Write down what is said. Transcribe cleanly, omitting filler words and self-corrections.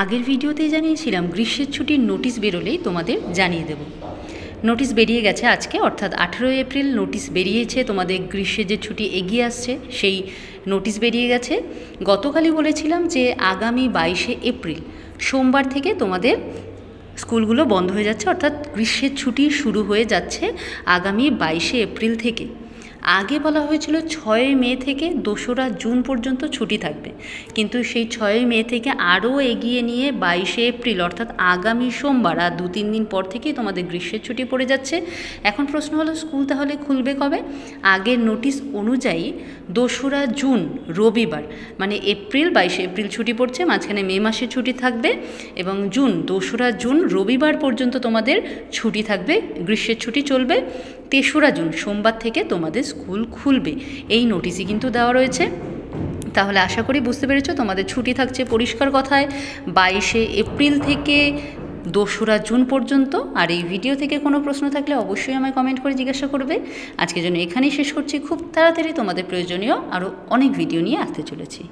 আগের ভিডিওতেই জানিয়েছিলাম গ্রীষ্মের ছুটির নোটিশ বেরোলেই তোমাদের জানিয়ে দেব। নোটিশ বেরিয়ে গেছে আজকে, অর্থাৎ 18 এপ্রিল নোটিশ বেরিয়েছে। তোমাদের গ্রীষ্মের যে ছুটি এগিয়ে আসছে সেই নোটিশ বেরিয়ে গেছে। গতকালই বলেছিলাম যে আগামী 22 এপ্রিল সোমবার থেকে তোমাদের স্কুলগুলো বন্ধ হয়ে যাচ্ছে, অর্থাৎ গ্রীষ্মের ছুটি শুরু হয়ে যাচ্ছে আগামী 22 এপ্রিল থেকে। আগে বলা হয়েছিল 6 মে থেকে 2রা জুন পর্যন্ত ছুটি থাকবে, কিন্তু সেই 6 মে থেকে আরও এগিয়ে নিয়ে 22 এপ্রিল অর্থাৎ আগামী সোমবার আর 2-3 দিন পর থেকেই তোমাদের গ্রীষ্মের ছুটি পড়ে যাচ্ছে। এখন প্রশ্ন হলো স্কুল তাহলে খুলবে কবে? আগের নোটিশ অনুযায়ী 2রা জুন রবিবার, মানে এপ্রিল 22 এপ্রিল ছুটি পড়ছে, মাঝখানে মে মাসে ছুটি থাকবে, এবং 2রা জুন রবিবার পর্যন্ত তোমাদের ছুটি থাকবে, গ্রীষ্মের ছুটি চলবে। 3রা জুন সোমবার থেকে তোমাদের স্কুল খুলবে, এই নোটিশই কিন্তু দেওয়া রয়েছে। তাহলে আশা করি বুঝতে পেরেছো, তোমাদের ছুটি থাকছে পরিষ্কার কথায় 22 এপ্রিল থেকে 2রা জুন পর্যন্ত। আর এই ভিডিও থেকে কোনো প্রশ্ন থাকলে অবশ্যই আমায় কমেন্ট করে জিজ্ঞাসা করবে। আজকের জন্য এখানেই শেষ করছি, খুব তাড়াতাড়ি তোমাদের প্রয়োজনীয় আরও অনেক ভিডিও নিয়ে আসতে চলেছি।